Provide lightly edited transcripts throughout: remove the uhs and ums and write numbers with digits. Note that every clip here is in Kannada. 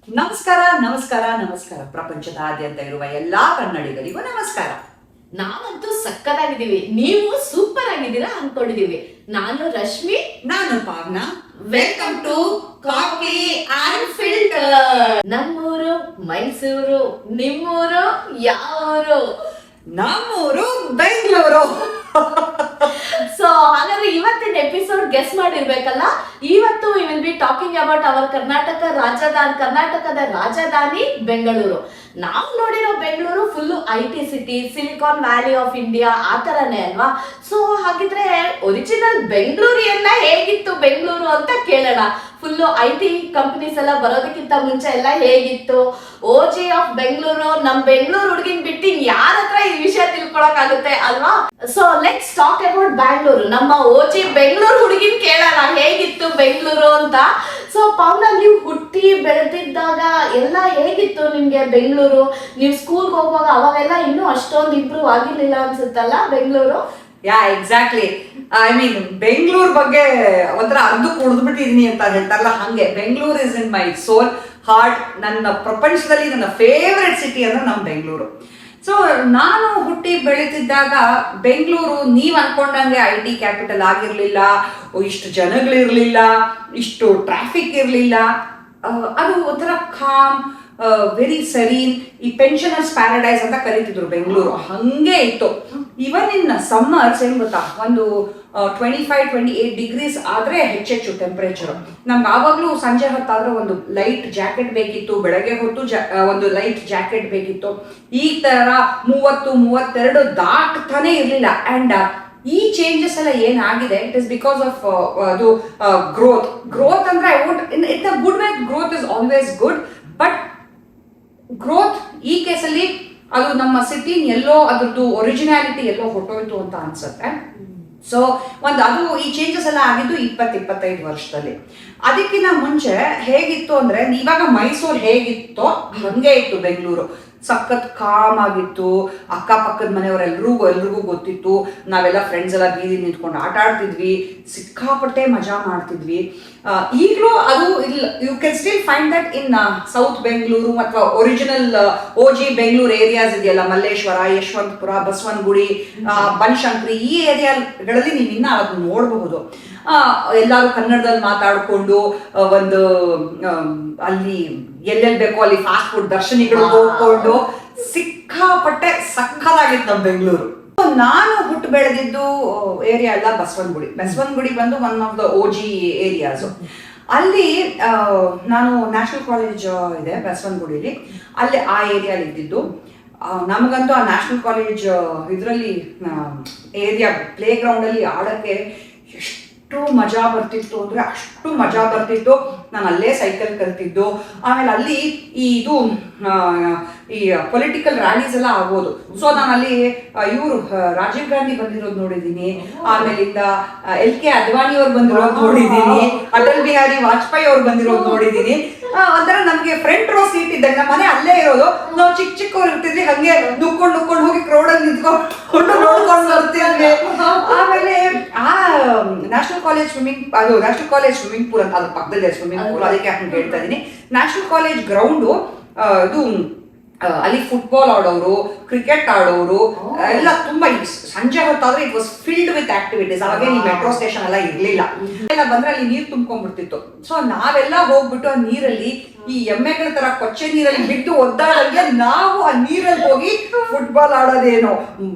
ನಮಸ್ಕಾರ ನಮಸ್ಕಾರ ನಮಸ್ಕಾರ. ಪ್ರಪಂಚದಾದ್ಯಂತ ಇರುವ ಎಲ್ಲಾ ಕನ್ನಡಿಗರಿಗೂ ನಮಸ್ಕಾರ. ನಾವಂತೂ ಸಕ್ಕತ್ತಾಗಿದ್ದೀವಿ, ನೀವು ಸೂಪರ್ ಆಗಿದ್ದೀರಾ ಅನ್ಕೊಂಡಿದೀವಿ. ನಾನು ರಶ್ಮಿ, ನಾನು Pavna. Welcome to coffee and filter. ನಮ್ಮೂರು ಮೈಸೂರು, ನಿಮ್ಮೂರು ಯಾವೂರು? ನಮ್ಮೂರು ಬೆಂಗಳೂರು. ಸೊ ಹಾಗಾದ್ರೆ ಇವತ್ತಿನ ಎಪಿಸೋಡ್ ಗೆಸ್ ಮಾಡಿರ್ಬೇಕಲ್ಲ. ಇವತ್ತು we will be talking about our ಕರ್ನಾಟಕದ ರಾಜಧಾನಿ ಬೆಂಗಳೂರು. ನಾವು ನೋಡಿರೋ Bengaluru full IT city, silicon valley of India ಆ ತರನೇ ಅಲ್ವಾ. ಸೊ ಹಾಗಿದ್ರೆ ಒರಿಜಿನಲ್ ಬೆಂಗಳೂರು ಎಲ್ಲ ಹೇಗಿತ್ತು ಬೆಂಗಳೂರು ಅಂತ ಕೇಳೋಣ. ಫುಲ್ಲು IT ಕಂಪನೀಸ್ ಎಲ್ಲ ಬರೋದಕ್ಕಿಂತ ಮುಂಚೆ ಎಲ್ಲ ಹೇಗಿತ್ತು, OG ಆಫ್ ಬೆಂಗಳೂರು, ನಮ್ ಬೆಂಗಳೂರು ಹುಡುಗಿನ್ ಬಿಟ್ಟು ಯಾರ ಹತ್ರ ಈ ವಿಷಯ ತಿಳ್ಕೊಳಕ್ ಆಗುತ್ತೆ ಅಲ್ವಾ. So let's talk about Bangalore. ನಮ್ಮ OG ಬೆಂಗಳೂರು ಹುಡುಗಿನ್ ಕೇಳೋಣ ಹೇಗಿತ್ತು ಬೆಂಗಳೂರು ಅಂತ. ಸೊ ಪಾವ್ನಾ, ನೀವು ಹುಟ್ಟಿ ಬೆಳೆದಿದ್ದಾಗ ಎಲ್ಲ ಹೇಗಿತ್ತು ನಿಮ್ಗೆ ಬೆಂಗಳೂರು? ನೀವು ಸ್ಕೂಲ್ಗೆ ಹೋಗುವಾಗ ಅವಾಗೆಲ್ಲ ಇನ್ನೂ ಅಷ್ಟೊಂದು ಇಂಪ್ರೂವ್ ಆಗಿರ್ಲಿಲ್ಲ ಅನ್ಸುತ್ತಲ್ಲ Bengaluru? Yeah exactly. I mean Bengaluru ಬಗ್ಗೆ ಒಂಥರ ಅರ್ಧ ಕುಡಿದ್ಬಿಟ್ಟಿದೀನಿ ಅಂತ ಹೇಳ್ತಾರಲ್ಲ, ಹಂಗೆ Bengaluru is in my soul, heart. ನನ್ನ ಪ್ರಪಂಚದಲ್ಲಿ ನನ್ನ ಫೇವ್ರೆಟ್ ಸಿಟಿ ಅಂದ್ರೆ ನಮ್ಮ ಬೆಂಗಳೂರು. ಸೊ ನಾನು ಹುಟ್ಟಿ ಬೆಳೀತಿದ್ದಾಗ ಬೆಂಗಳೂರು ನೀವ್ ಅನ್ಕೊಂಡಂಗೆ IT ಕ್ಯಾಪಿಟಲ್ ಆಗಿರ್ಲಿಲ್ಲ, ಇಷ್ಟು ಜನಗಳಿರ್ಲಿಲ್ಲ, ಇಷ್ಟು ಟ್ರಾಫಿಕ್ ಇರ್ಲಿಲ್ಲ. ಅದು ಒಂಥರ ಕಾಮ್, ವೆರಿ ಸರೀನ್, ಈ ಪೆನ್ಷನರ್ಸ್ ಪ್ಯಾರಡೈಸ್ ಅಂತ ಕರೀತಿದ್ರು ಬೆಂಗಳೂರು, ಹಂಗೆ ಇತ್ತು. ಇವನ್ ಇನ್ ಸಮ್ಮರ್ಸ್ ಏನ್ ಗೊತ್ತಾ, ಒಂದು 25-28 ಡಿಗ್ರೀಸ್ ಆದ್ರೆ ಹೆಚ್ಚೆಚ್ಚು ಟೆಂಪರೇಚರ್. ನಮ್ಗೆ ಆವಾಗ್ಲೂ ಸಂಜೆ ಹೊತ್ತಾದ್ರೆ ಒಂದು ಲೈಟ್ ಜಾಕೆಟ್ ಬೇಕಿತ್ತು, ಬೆಳಗ್ಗೆ ಹೊತ್ತು ಒಂದು ಲೈಟ್ ಜಾಕೆಟ್ ಬೇಕಿತ್ತು. ಈ ತರ 30-32 ದಾಟ್ತಾನೆ ಇರ್ಲಿಲ್ಲ. ಅಂಡ್ ಈ ಚೇಂಜಸ್ ಎಲ್ಲ ಏನಾಗಿದೆ, ಇಟ್ ಇಸ್ ಬಿಕಾಸ್ ಆಫ್ ಅದು ಗ್ರೋತ್ ಅಂದ್ರೆ I want in a good way. Growth is always good, but growth ಈ ಕೇಸಲ್ಲಿ ಅದು ನಮ್ಮ ಸಿಟಿ ಎಲ್ಲೋ ಅದ್ರದ್ದು ಒರಿಜಿನಾಲಿಟಿ ಎಲ್ಲೋ ಹೊಟ್ಟೋಯ್ತು ಅಂತ ಅನ್ಸುತ್ತೆ. ಸೊ ಅದು ಈ ಚೇಂಜಸ್ ಎಲ್ಲ ಆಗಿದ್ದು 20-25 ವರ್ಷದಲ್ಲಿ. ಅದಕ್ಕಿಂತ ಮುಂಚೆ ಹೇಗಿತ್ತು ಅಂದ್ರೆ, ಇವಾಗ ಮೈಸೂರು ಹೇಗಿತ್ತೋ ಹಂಗೆ ಇತ್ತು ಬೆಂಗಳೂರು. ಸಖತ್ ಕಾಮ್ ಆಗಿತ್ತು, ಅಕ್ಕಪಕ್ಕದ ಮನೆಯವರೆಲ್ರಿಗೂ ಗೊತ್ತಿತ್ತು. ನಾವೆಲ್ಲ ಫ್ರೆಂಡ್ಸ್ ಎಲ್ಲ ಬೀದಿ ನಿಂತ್ಕೊಂಡು ಆಟ ಆಡ್ತಿದ್ವಿ, ಸಿಕ್ಕಾಪಟ್ಟೆ ಮಜಾ ಮಾಡ್ತಿದ್ವಿ. ಈಗಲೂ ಅದು you can still find that in south Bengaluru ಅಥವಾ ಒರಿಜಿನಲ್ OG ಬೆಂಗಳೂರು ಏರಿಯಾಸ್ ಇದೆಯಲ್ಲ, ಮಲ್ಲೇಶ್ವರ, ಯಶವಂತಪುರ, ಬಸವನಗುಡಿ, ಬನಶಂಕರಿ, ಈ ಏರಿಯಾಗಳಲ್ಲಿ ನೀವು ಇನ್ನ ಅದನ್ನ ನೋಡಬಹುದು. ಎಲ್ಲರೂ ಕನ್ನಡದಲ್ಲಿ ಮಾತಾಡ್ಕೊಂಡು ಒಂದು ಅಲ್ಲಿ ಎಲ್ಲೆಲ್ಲಿ ಬೇಕೋ ಅಲ್ಲಿ ಫಾಸ್ಟ್ ಫುಡ್ ದರ್ಶನಿಗಳು ಹೋಗ್ಕೊಂಡು ಸಿಕ್ಕಾಪಟ್ಟೆ ಸಕ್ಕದಾಗಿತ್ತು ನಮ್ಮ ಬೆಂಗಳೂರು. ನಾನು ಹುಟ್ಟು ಬೆಳೆದಿದ್ದು ಏರಿಯಾ ಅಲ್ಲ ಬಸವನಗುಡಿ ಬಂದು one of the OG areas. ಅಲ್ಲಿ ನಾನು ನ್ಯಾಷನಲ್ ಕಾಲೇಜ್ ಇದೆ ಬಸವನಗುಡಿಲಿ, ಅಲ್ಲಿ ಆ ಏರಿಯಾಲಿ ಇದ್ದಿದ್ದು. ನಮಗಂತೂ ಆ ನ್ಯಾಷನಲ್ ಕಾಲೇಜ್ ಇದರಲ್ಲಿ ಏರಿಯಾ ಪ್ಲೇ ಗ್ರೌಂಡ್ ಅಲ್ಲಿ ಆಡಕ್ಕೆ ಎಷ್ಟು ಮಜಾ ಬರ್ತಿತ್ತು ಅಂದ್ರೆ ಅಷ್ಟು ಮಜಾ ಬರ್ತಿತ್ತು. ನಾನು ಅಲ್ಲೇ ಸೈಕಲ್ ಕಲ್ತಿದ್ದು. ಆಮೇಲೆ ಅಲ್ಲಿ ಈ ಪೊಲಿಟಿಕಲ್ ರ್ಯಾಲೀಸ್ ಎಲ್ಲ ಆಗೋದು. ಸೊ ನಾನು ಅಲ್ಲಿ ಇವರು ರಾಜೀವ್ ಗಾಂಧಿ ಬಂದಿರೋದು ನೋಡಿದ್ದೀನಿ, ಆಮೇಲಿಂದ LK ಅದ್ವಾನಿ ಅವ್ರು ಬಂದಿರೋದು ನೋಡಿದ್ದೀನಿ, ಅಟಲ್ ಬಿಹಾರಿ ವಾಜಪೇಯಿ ಅವ್ರು ಬಂದಿರೋದು ನೋಡಿದ್ದೀನಿ. ಒಂಥರ ನಮ್ಗೆ ಫ್ರಂಟ್ ರೋ ಸೀಟ್ ಇದ್ದಾಗ ನಮ್ಮ ಮನೆ ಅಲ್ಲೇ ಇರೋದು. ನಾವು ಚಿಕ್ಕವ್ರು ಇರ್ತಿದ್ವಿ, ಹಂಗೆ ನುಕ್ಕೊಂಡು ಹೋಗಿ ಕ್ರೌಡಲ್ಲಿ ನಿಂತ್ಕೊಂಡು ನೋಡ್ಕೊಂಡು ಬರ್ತಿದ್ವಿ. ಆಮೇಲೆ ಆ ನ್ಯಾಷನಲ್ ಕಾಲೇಜ್ ಸ್ವಿಮ್ಮಿಂಗ್ ಪೂಲ್ ಅಂತ, ಅದ್ರ ಪಕ್ಕದಲ್ಲೇ ಸ್ವಿಮ್ಮಿಂಗ್ ಪೂಲ್, ಅದಕ್ಕೆ ಹಂಗೆ ಹೇಳ್ತಾ ಇದೀನಿ. ನ್ಯಾಷನಲ್ ಕಾಲೇಜ್ ಗ್ರೌಂಡು ಇದು ಅಲ್ಲಿ ಫುಟ್ಬಾಲ್ ಆಡೋರು, ಕ್ರಿಕೆಟ್ ಆಡೋರು ಎಲ್ಲ ತುಂಬಾ. ಸಂಜೆ ಹೊತ್ತಾದ್ರೆ it was filled with activities. ಅವಾಗ ಈ ಮೆಟ್ರೋ ಸ್ಟೇಷನ್ ಎಲ್ಲ ಇರ್ಲಿಲ್ಲ. ಎಲ್ಲ ಬಂದ್ರೆ ಅಲ್ಲಿ ನೀರ್ ತುಂಬ್ಕೊಂಡ್ಬಿಡ್ತಿತ್ತು. ಸೊ ನಾವೆಲ್ಲ ಹೋಗ್ಬಿಟ್ಟು ಆ ನೀರಲ್ಲಿ ಈ ಎಮ್ಮೆಗಳ ತರ ಕೊಚ್ಚೆ ನೀರಲ್ಲಿ ಬಿದ್ದು ಒದ್ದಾಡಂಗೆ ನಾವು ಆ ನೀರಲ್ಲಿ ಹೋಗಿ ಫುಟ್ಬಾಲ್ ಆಡೋದೇನೋ,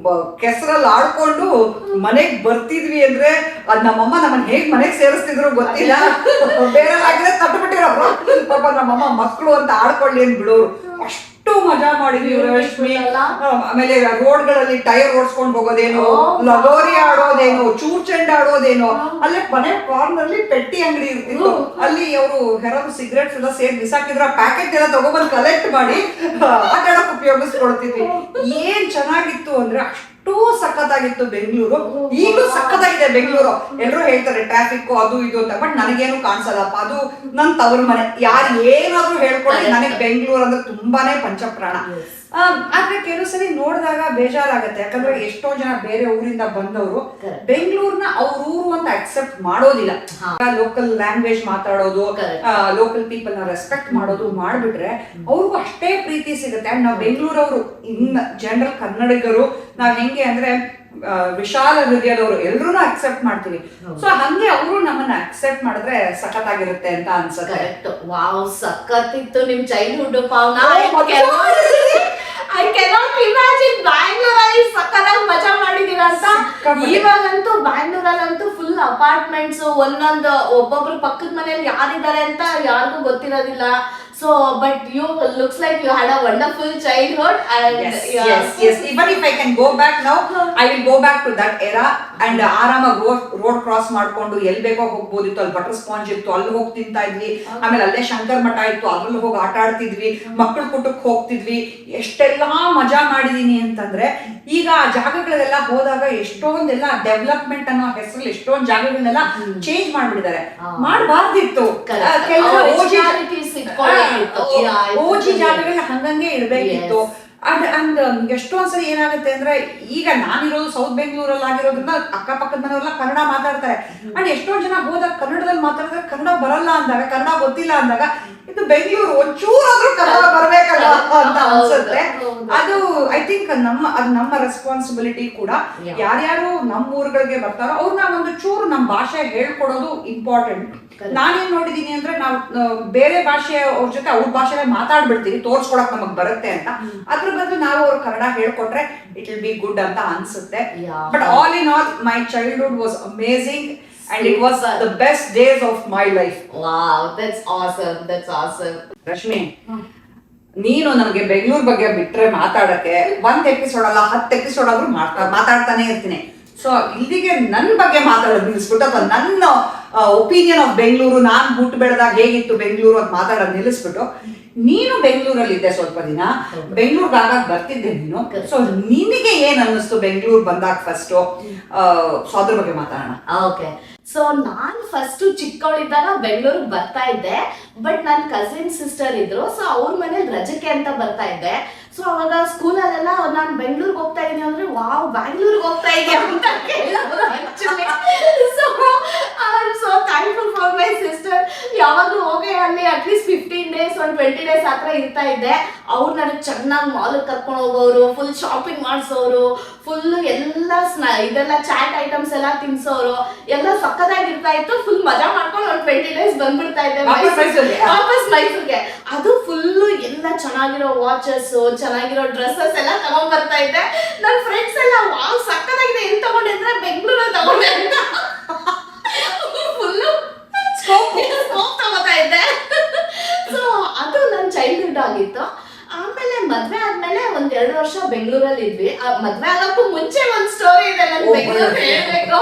ಕೆಸರಲ್ಲಿ ಆಡ್ಕೊಂಡು ಮನೆಗ್ ಬರ್ತಿದ್ವಿ. ಅಂದ್ರೆ ಅದ್ ನಮ್ಮಮ್ಮ ನಮ್ಮನ್ನ ಹೇಗ್ ಮನೆಗ್ ಸೇರಿಸ್ತಿದ್ರು ಗೊತ್ತಿಲ್ಲ. ಬೇರೆ ಆಗಿದ್ರೆ ತಟ್ಟುಬಿಟ್ಟಿರೋ ಪಾಪ ನಮ್ಮಮ್ಮ ಮಕ್ಕಳು ಅಂತ ಆಡ್ಕೊಳ್ಳಿ ಅಂತ ಬಿಡೋರು. ಅಷ್ಟು ಮಜಾ ಮಾಡಿದ್ವಿ ರಶ್ಮಿ. ಆಮೇಲೆ ರೋಡ್ಗಳಲ್ಲಿ ಟೈರ್ ಓಡಿಸ್ಕೊಂಡು ಹೋಗೋದೇನೋ, ಲಗೋರಿ ಆಡೋದೇನೋ, ಚೂರ್ ಚೆಂಡ ಆಡೋದೇನೋ. ಅಲ್ಲೇ ಮನೆ ಕಾರ್ನಲ್ಲಿ ಪೆಟ್ಟಿ ಅಂಗಡಿ ಇರ್ತಿತ್ತು, ಅಲ್ಲಿ ಅವರು ಯಾರಾದ್ರು ಸಿಗರೇಟ್ಸ್ ಎಲ್ಲ ಸೇರಿ ಬಿಸಾಕಿದ್ರ ಪ್ಯಾಕೆಟ್ ಎಲ್ಲ ತಗೊಬಂದು ಕಲೆಕ್ಟ್ ಮಾಡಿ ಆಟ ಆಡಕ್ ಉಪಯೋಗಿಸ್ಕೊಳ್ತಿದ್ವಿ. ಏನ್ ಚೆನ್ನಾಗಿತ್ತು ಅಂದ್ರೆ ಅಷ್ಟು ಸಖತ್ತಾಗಿತ್ತು ಬೆಂಗಳೂರು. ಈಗಲೂ ಸಖತ್ತಾಗಿದೆ ಬೆಂಗಳೂರು. ಎಲ್ಲರೂ ಹೇಳ್ತಾರೆ ಟ್ರಾಫಿಕ್ ಅದು ಇದು ಅಂತ, ಬಟ್ ನನಗೇನು ಕಾಣಿಸಲ್ಲಪ್ಪ. ಅದು ನನ್ ತವ್ರ ಮನೆ. ಯಾರು ಏನಾದ್ರೂ ಹೇಳ್ಕೊಳ್ಳಿ, ನನಗೆ ಬೆಂಗಳೂರು ಅಂದ್ರೆ ತುಂಬಾನೇ ಪಂಚಪ್ರಾಣ. ಆದ್ರೆ ಕೆಲವು ಸರಿ ನೋಡಿದಾಗ ಬೇಜಾರಾಗತ್ತೆ, ಯಾಕಂದ್ರೆ ಎಷ್ಟೋ ಜನ ಬೇರೆ ಊರಿಂದ ಬಂದವರು ಬೆಂಗಳೂರ್ನ ಅವ್ರ ಊರು ಅಂತ ಅಕ್ಸೆಪ್ಟ್ ಮಾಡೋದಿಲ್ಲ. ಲೋಕಲ್ ಲ್ಯಾಂಗ್ವೇಜ್ ಮಾತಾಡೋದು, ಲೋಕಲ್ ಪೀಪಲ್ ನ ರೆಸ್ಪೆಕ್ಟ್ ಮಾಡೋದು ಮಾಡ್ಬಿಟ್ರೆ ಅವ್ರಿಗೂ ಅಷ್ಟೇ ಪ್ರೀತಿ ಸಿಗುತ್ತೆ. ಅಂಡ್ ನಾವು ಬೆಂಗಳೂರವರು ಇನ್ ಜನರಲ್ ಕನ್ನಡಿಗರು ನಾವ್ ಹೆಂಗೆ ಅಂದ್ರೆ ವಿಶಾಲ ಹೃದಯದವರು ಎಲ್ರೂ ಅಕ್ಸೆಪ್ಟ್ ಮಾಡ್ತೀವಿ. ಸೊ ಹಂಗೆ ಅವರು ನಮ್ಮನ್ನ ಅಕ್ಸೆಪ್ಟ್ ಮಾಡಿದ್ರೆ ಸಖತ್ತಾಗಿರುತ್ತೆ ಅಂತ ಅನ್ಸುತ್ತೆ. ವಾವ್, ಸಖತ್ತಿತ್ತು ನಿಮ್ ಚೈಲ್ಡ್ಹುಡ್ ಪಾವನ. ಐ ಕೆನಾಟ್ ಇಮ್ಯಾಜಿನ್ ಬ್ಯಾಂಗ್ಳೂರಲ್ಲಿ ಸಖತ್ತಾಗಿ ಮಜಾ ಮಾಡಿದೀರ ಅಂತ. ಇವಾಗಂತೂ ಬ್ಯಾಂಗ್ಳೂರಲ್ಲಂತೂ ಫುಲ್ ಅಪಾರ್ಟ್ಮೆಂಟ್ಸ್, ಒಂದೊಂದು ಒಬ್ಬೊಬ್ರು ಪಕ್ಕದ ಮನೆಯಲ್ಲಿ ಯಾರಿದ್ದಾರೆ ಅಂತ ಯಾರಿಗೂ ಗೊತ್ತಿರೋದಿಲ್ಲ. So, but you looks like you had a wonderful childhood, and yes. Even if I can go back now, I will go back to that era and ಆರಾಮಾಗಿ ರೋಡ್ ಕ್ರಾಸ್ ಮಾಡ್ಕೊಂಡು ಎಲ್ಲಿ ಬೇಕೋ ಹೋಗ್ಬೋದಿತ್ತು. ಅಲ್ಲಿ ಬಟರ್ ಸ್ಪಾಂಜ್ ಇತ್ತು, ಅಲ್ಲಿ ಹೋಗಿ ತಿಂತಾ ಇದ್ವಿ. ಆಮೇಲೆ ಅಲ್ಲೇ ಶಂಕರ್ ಮಠ ಇತ್ತು, ಅದ್ರಲ್ಲಿ ಹೋಗಿ ಆಟ ಆಡ್ತಿದ್ವಿ, ಮಕ್ಕಳ ಕೂಟಕ್ಕೆ ಹೋಗ್ತಿದ್ವಿ. ಎಷ್ಟೆಲ್ಲಾ ಮಜಾ ಮಾಡಿದೀನಿ ಅಂತಂದ್ರೆ ಈಗ ಆ ಜಾಗಗಳೆಲ್ಲ ಹೋದಾಗ ಎಷ್ಟೊಂದೆಲ್ಲ ಡೆವಲಪ್ಮೆಂಟ್ ಅನ್ನೋ ಹೆಸರಲ್ಲಿ ಎಷ್ಟೊಂದ್ ಜಾಗಗಳನ್ನೆಲ್ಲ ಚೇಂಜ್ ಮಾಡ್ಬಿಟ್ಟಿದ್ದಾರೆ. ಮಾಡಬಾರ್ದಿತ್ತು. ಓಜಿ ಜಾಗಗಳನ್ನ ಹಂಗಂಗೆ ಇಡ್ಬೇಕಿತ್ತು. ಅಂಡ್ ಎಷ್ಟೊಂದ್ಸರಿ ಏನಾಗುತ್ತೆ ಅಂದ್ರೆ ಈಗ ನಾನಿರೋದು ಸೌತ್ ಬೆಂಗಳೂರಲ್ಲಿ ಆಗಿರೋದ್ರಿಂದ ಅಕ್ಕಪಕ್ಕದ ಮನೆಯವರೆಲ್ಲ ಕನ್ನಡ ಮಾತಾಡ್ತಾರೆ. ಅಂಡ್ ಎಷ್ಟೊಂದ್ ಜನ ಹೋದಾಗ ಕನ್ನಡದಲ್ಲಿ ಮಾತಾಡಿದ್ರೆ ಕನ್ನಡ ಬರಲ್ಲ ಅಂದಾಗ, ಕನ್ನಡ ಗೊತ್ತಿಲ್ಲ ಅಂದಾಗ ಇದು ಬೆಂಗಳೂರು ಒಂಚೂರಾದ್ರೂ ಕನ್ನಡ ಬರ್ಬೇಕಲ್ಲ ಅಂತ ಅನ್ಸುತ್ತೆ. ಅದು ಐ ಥಿಂಕ್ ನಮ್ಮ ರೆಸ್ಪಾನ್ಸಿಬಿಲಿಟಿ ಕೂಡ. ಯಾರ್ಯಾರು ನಮ್ಮ ಊರುಗಳಿಗೆ ಬರ್ತಾರೋ ಅವ್ರನ್ನ ಒಂದು ಚೂರು ನಮ್ಮ ಭಾಷೆ ಹೇಳ್ಕೊಡೋದು ಇಂಪಾರ್ಟೆಂಟ್. ನಾನೇನ್ ನೋಡಿದೀನಿ ಅಂದ್ರೆ ನಾವು ಬೇರೆ ಭಾಷೆ ಅವ್ರ ಜೊತೆ ಅವ್ರ ಭಾಷೆನೇ ಮಾತಾಡ್ಬಿಡ್ತೀವಿ, ತೋರ್ಸ್ಕೊಡಕ್ ನಮಗ್ ಬರುತ್ತೆ ಅಂತ. ಅದ್ರ ಬದಲು ನಾವು ಅವ್ರ ಕನ್ನಡ ಹೇಳ್ಕೊಟ್ರೆ ಇಟ್ ವಿಲ್ ಬಿ ಗುಡ್ ಅಂತ ಅನ್ಸುತ್ತೆ. But all in all my childhood was amazing and it was the best days of my life. Wow, that's awesome. Rashmi, ನೀನು ನಮಗೆ ಬೆಂಗಳೂರು ಬಗ್ಗೆ ಬಿಟ್ರೆ ಮಾತಾಡಕ್ಕೆ 1 ಎಪಿಸೋಡ್ ಅಲ್ಲ 10 ಎಪಿಸೋಡ್ ಆದ್ರೂ ಮಾತಾಡ್ತಾನೆ ಇರ್ತೀನಿ. ಸೊ ಇಲ್ಲಿಗೆ ನನ್ನ ಬಗ್ಗೆ ಮಾತಾಡೋದು ನಿಲ್ಲಿಸ್ಬಿಟ್ಟು, ಅಥವಾ ನನ್ನ ಒಪಿನಿಯನ್ ಆಫ್ ಬೆಂಗಳೂರು, ನಾನು ಹುಟ್ಟು ಬೆಳೆದಾಗ ಹೇಗಿತ್ತು ಬೆಂಗಳೂರು ಅಂತ ಮಾತಾಡೋದು ನಿಲ್ಲಿಸ್ಬಿಟ್ಟು, ನೀನು ಬೆಂಗಳೂರಲ್ಲಿ ಇದ್ದೆ ಸ್ವಲ್ಪ ದಿನ, ಬೆಂಗಳೂರಿಗೆ ಆಗಾಗ ಬರ್ತಿದ್ದೆ ನೀನು. ಸೊ ನಿನಗೆ ಏನ್ ಅನ್ನಿಸ್ತು ಬೆಂಗಳೂರು ಬಂದಾಗ ಫಸ್ಟ್? ಸೊ ಅದ್ರ ಬಗ್ಗೆ ಮಾತಾಡೋಣ. ಓಕೆ. ಸೊ ನಾನು ಫಸ್ಟ್ ಚಿಕ್ಕವಳಿದ್ದಾಗ ಬೆಂಗಳೂರಿಗೆ ಬರ್ತಾ ಇದ್ದೆ. ಬಟ್ ನನ್ನ ಕಸಿನ್ ಸಿಸ್ಟರ್ ಇದ್ರು, ಸೊ ಅವ್ರ ಮನೇಲಿ ರಜಕ್ಕೆ ಅಂತ ಬರ್ತಾ ಇದ್ದೆ. ಸೊ ಅವಾಗ ಸ್ಕೂಲಲ್ಲೆಲ್ಲ ನಾನು ಬೆಂಗಳೂರಿಗೆ ಹೋಗ್ತಾ ಇದ್ದೀನಿ ಅಂದ್ರೆ, ವಾವ್ ಬ್ಯಾಂಗ್ಳೂರಿಗೆ ಹೋಗ್ತಾ ಇದೆಯಾ ಅಂತ ಕೇಳೋರು actually. So thankful for my sister. ಯಾವಾಗಲೂ ಹೋಗಿ ಅಲ್ಲಿ ಅಟ್ಲೀಸ್ಟ್ 15 days 20 days ಹತ್ರ ಇರ್ತಾ ಇದ್ದೆ. ಅವ್ರು ನನಗೆ ಚೆನ್ನಾಗಿ ಮಾಲ್ಗೆ ಕರ್ಕೊಂಡು ಹೋಗೋರು, ಫುಲ್ ಶಾಪಿಂಗ್ ಮಾಡಿಸೋರು, ಫುಲ್ ಎಲ್ಲ ಇದೆಲ್ಲ ಚಾಟ್ ಐಟಮ್ಸ್ ಎಲ್ಲ ತಿನ್ಸೋರು, ಎಲ್ಲ ಸಕ್ಕದಾಗಿ ಇರ್ತಾ ಇತ್ತು. ಫುಲ್ ಮಜಾ ಮಾಡ್ಕೊಂಡು ಒಂದು 20 days ಬಂದ್ಬಿಡ್ತಾ ಇದ್ದೆ ವಾಪಸ್ ಮೈಸೂರಿಗೆ. ಅದು ಫುಲ್ಲು ಎಲ್ಲ ಚೆನ್ನಾಗಿರೋ ವಾಚಸ್, ಚೆನ್ನಾಗಿರೋ ಡ್ರೆಸ್ಸಸ್ ಎಲ್ಲ ತಗೊಂಡ್ ಬರ್ತಾ ಇದ್ದೆ. ನನ್ನ ಫ್ರೆಂಡ್ಸ್ ಎಲ್ಲ ವಾವ್ ಸಕ್ಕದಾಗಿದೆ, ಎಲ್ಲಿ ತಗೊಂಡೆ ಅಂದ್ರೆ ಬೆಂಗಳೂರಲ್ಲಿ ತಗೊಂಡೆ ಅಂತ ಫುಲ್ಲು ಸ್ಕೋಪ್ ತಗೋತಾ ಇದ್ದೆ. ಸೊ ಅದು ನನ್ನ ಚೈಲ್ಡ್ಹುಡ್ ಆಗಿತ್ತು. ಆಮೇಲೆ ಮದ್ವೆ ಆದ್ಮೇಲೆ 1-2 ವರ್ಷ ಬೆಂಗಳೂರಲ್ಲಿ ಇದ್ವಿ. ಮದ್ವೆ ಆಗಕ್ಕೂ ಮುಂಚೆ ಒಂದ್ ಸ್ಟೋರಿ ಇದೆ, ನನ್ ಬೆಂಗಳೂರು ಹೇಳ್ಬೇಕು.